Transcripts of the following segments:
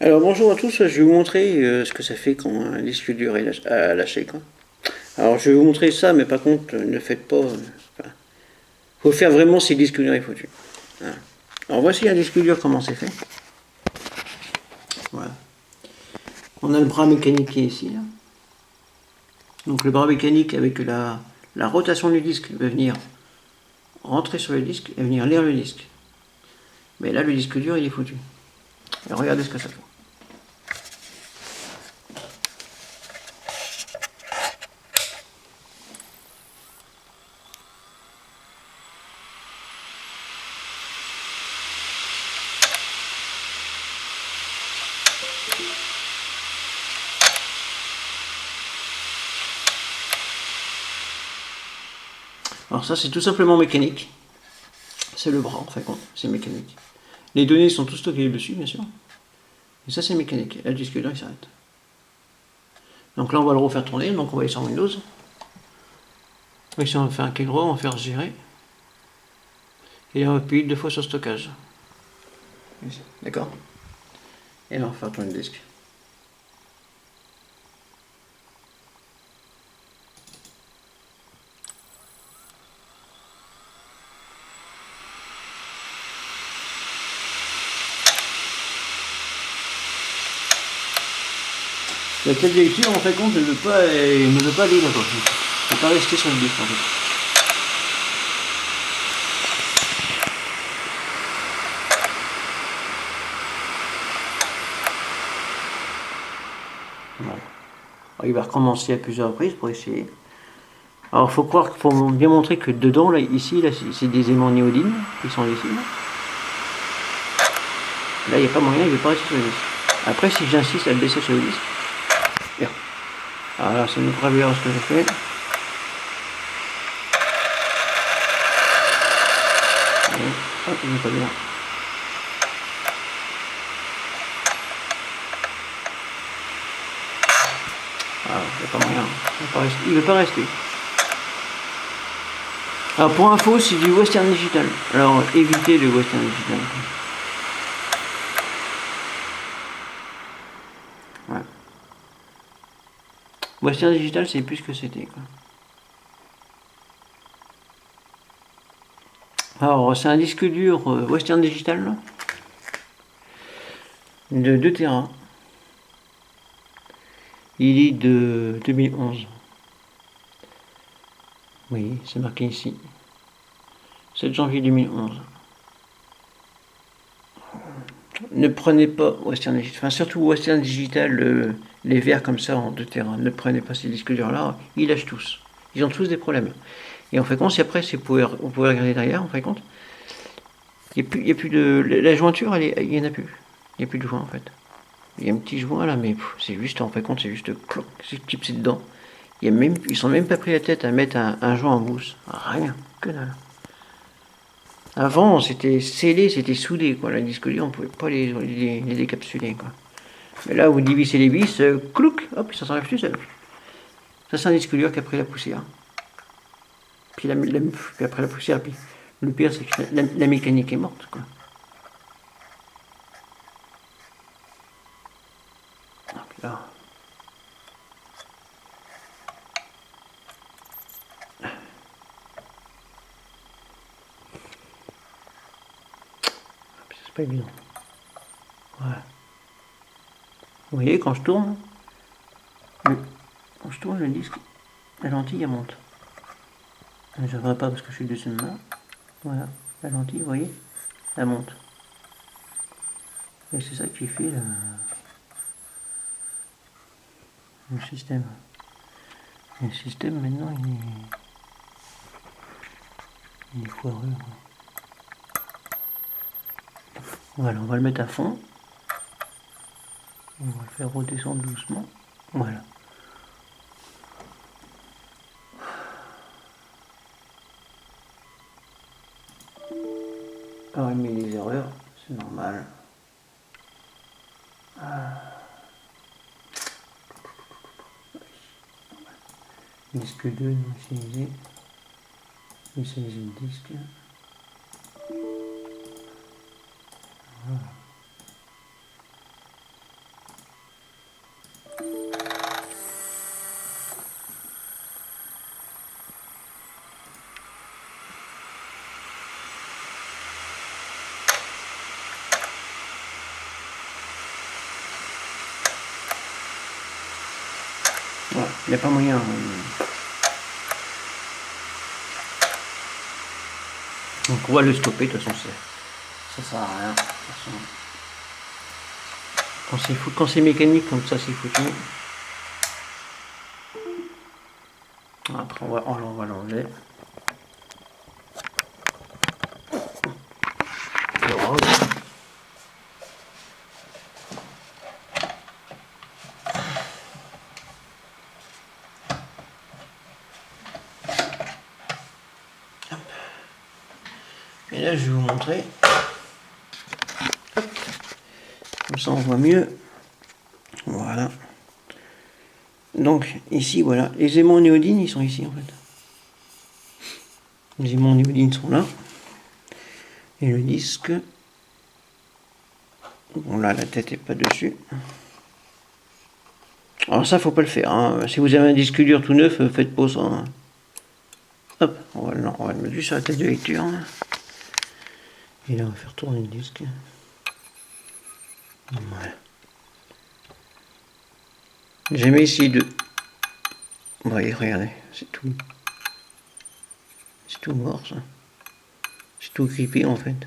Alors bonjour à tous, je vais vous montrer ce que ça fait quand un disque dur est lâché, quoi. Alors je vais vous montrer ça, mais par contre ne faites pas... enfin, faut faire vraiment si le disque dur est foutu. Voilà. Alors voici un disque dur, comment c'est fait. Voilà. On a le bras mécanique qui est ici, là. Donc le bras mécanique avec la rotation du disque va venir rentrer sur le disque et venir lire le disque. Mais là le disque dur il est foutu. Alors regardez ce que ça fait. Alors ça c'est tout simplement mécanique. C'est le bras en fait, c'est mécanique. Les données sont toutes stockées dessus bien sûr. Et ça c'est mécanique. Et le disque dur il s'arrête. Donc là on va le refaire tourner, donc on va aller sur Windows. Ici on va faire un clic droit, on va faire gérer. Et on va appuyer 2 fois sur stockage. D'accord. Et là on va faire tourner le disque. La tête de lecture en fait compte ne veut pas aller là-bas. Il ne peut pas rester sur le disque en fait. Voilà. Alors, il va recommencer à plusieurs reprises pour essayer. Alors il faut bien montrer que dedans, là, ici, là, c'est des aimants néodyme qui sont ici. Là, il n'y a pas moyen, il ne veut pas rester sur le disque. Après, si j'insiste à le baisser sur le disque, bien. Alors là, c'est une gravure ce que je fais. Hop, il n'est pas bien. Ah, il n'y a pas moyen. Il ne veut pas rester. Alors pour info, c'est du Western Digital. Alors évitez le Western Digital. Ouais. Western Digital, c'est plus ce que c'était. Alors c'est un disque dur Western Digital là, de 2 Tera. Il est de 2011. Oui, c'est marqué ici. 7 janvier 2011. Ne prenez pas Western Digital, enfin surtout Western Digital, les verts comme ça en 2 Tera. Ne prenez pas ces disques durs là, ils lâchent tous. Ils ont tous des problèmes. Et en fait compte, si après vous pouvez regarder derrière, en fait compte, il n'y a plus de. La jointure, il n'y en a plus. Il n'y a plus de joint en fait. Il y a un petit joint là, mais c'est juste, en fait compte, c'est juste cloc, c'est clipsé dedans. Ils sont même pas pris la tête à mettre un joint en mousse. Rien, que dalle. Avant, c'était scellé, c'était soudé, quoi. La disque dur, on pouvait pas les décapsuler, quoi. Mais là, vous divisez les vis, clouc, hop, ça s'enlève tout seul. Ça, c'est un disque dur qui a pris la poussière. Puis, puis après la poussière, puis le pire, c'est que la mécanique est morte, quoi. Donc là. C'est pas évident. Voilà. Vous voyez, quand je tourne, le disque, la lentille, elle monte. Je ne verrai pas parce que je suis dessus de moi. Voilà, la lentille, vous voyez, elle monte. Et c'est ça qui fait le système. Le système, maintenant, il est foireux. Voilà, on va le mettre à fond. On va le faire redescendre doucement. Voilà. Alors il met des erreurs, c'est normal. Disque 2 non utilisé. Initialiser le disque. Voilà. Voilà, il n'y a pas moyen. Donc on va le stopper, de toute façon ça sert à rien. De toute façon, quand c'est mécanique comme ça, c'est foutu. Après on va l'enlever. Et là je vais vous montrer. Comme ça on voit mieux. Voilà. Donc ici voilà, les aimants néodyne ils sont ici en fait. Les aimants néodyne sont là. Et le disque. Bon là la tête est pas dessus. Alors ça faut pas le faire. Hein. Si vous avez un disque dur tout neuf, faites pas ça. Hein. Hop, on va le mettre juste sur la tête de lecture. Et là on va faire tourner le disque. Voilà. J'ai jamais essayé de. Voyez, regardez, c'est tout. C'est tout mort ça. C'est tout grippé en fait. De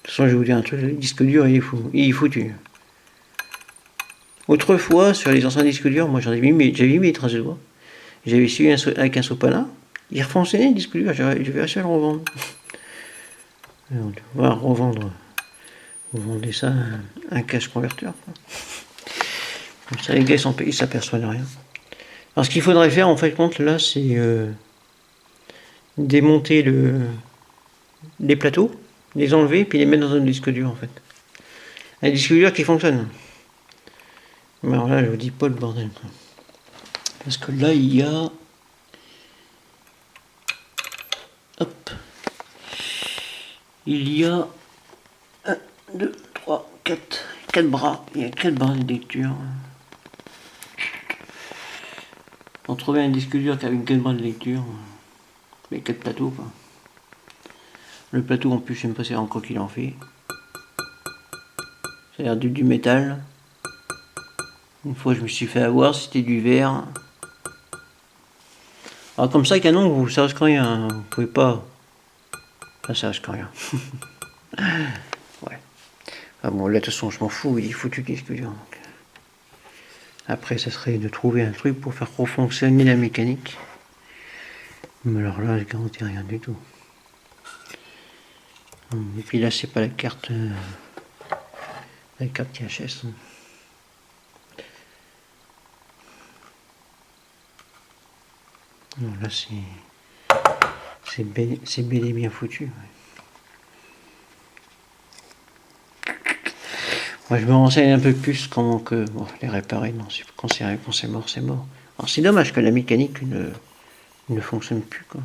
toute façon, je vais vous dire un truc, le disque dur il est foutu. Autrefois, sur les anciens disques durs, moi j'avais mis mes traces de doigts. J'avais essayé avec un sopalin. Il refonctionnait le disque dur, j'avais réussi à le revendre. On va revendre. Vous vendez ça à un cache converteur. Comme ça, les gars ils s'aperçoivent de rien. Alors ce qu'il faudrait faire en fait compte là, c'est démonter les plateaux, les enlever, puis les mettre dans un disque dur en fait. Un disque dur qui fonctionne. Mais alors là, je vous dis pas le bordel. Quoi. Parce que là, il y a. Hop. Il y a 1, 2, 3, 4. 4 bras. Il y a 4 bras de lecture. Pour trouver un disque dur qui a une 4 bras de lecture. Les 4 plateaux quoi. Le plateau en plus, je sais même pas si en quoi qu'il en fait. Ça a l'air du métal. Une fois je me suis fait avoir, c'était du verre. Alors comme ça, canon, ça risque rien. Vous pouvez pas. Ça risque rien. Ouais. Ah bon, là de toute façon, je m'en fous, il est foutu disque dur. Donc. Après, ça serait de trouver un truc pour faire fonctionner la mécanique. Mais alors là, je garantis rien du tout. Et puis là, c'est pas la carte THS. Non, là, c'est bel et bien foutu. Ouais. Moi, je me renseigne un peu plus comment que les réparer. Non, quand c'est mort, c'est mort. Alors, c'est dommage que la mécanique ne fonctionne plus, quoi.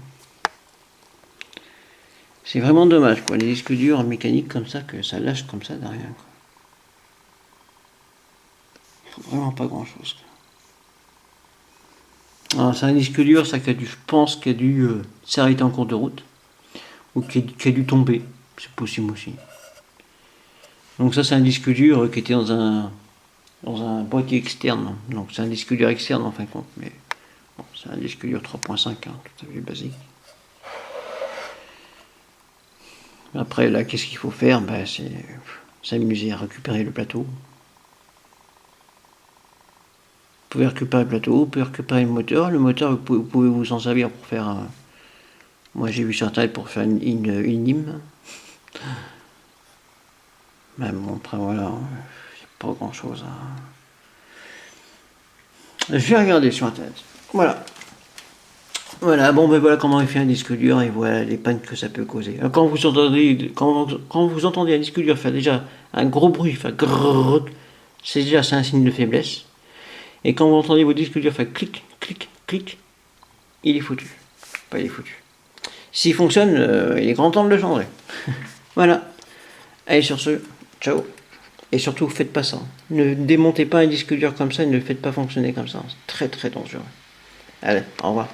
C'est vraiment dommage, quoi. Les disques durs en mécanique comme ça, que ça lâche comme ça derrière, quoi. Vraiment pas grand chose. Alors, c'est un disque dur, ça je pense qu'il a dû s'arrêter en cours de route. Ou qui a dû tomber. C'est possible aussi. Donc ça c'est un disque dur qui était dans un boîtier externe. Donc c'est un disque dur externe en fin de compte. Mais bon, c'est un disque dur 3.5, hein, tout à fait basique. Après là qu'est-ce qu'il faut faire, c'est s'amuser à récupérer le plateau. Vous pouvez récupérer le plateau, vous pouvez récupérer le moteur. Le moteur vous pouvez vous en servir pour faire moi j'ai vu sur internet pour faire une hymne. Mais bon après voilà, c'est pas grand chose à... Je vais regarder sur internet. Voilà. Voilà, bon ben voilà comment il fait un disque dur et voilà les pannes que ça peut causer. Quand vous entendez un disque dur faire déjà un gros bruit, faire grrrr, c'est un signe de faiblesse. Et quand vous entendez vos disques durs faire clic, clic, clic, il est foutu. Pas il est foutu. S'il fonctionne, il est grand temps de le changer. Voilà. Allez sur ce, ciao. Et surtout, faites pas ça. Ne démontez pas un disque dur comme ça et ne le faites pas fonctionner comme ça. C'est très très dangereux. Allez, au revoir.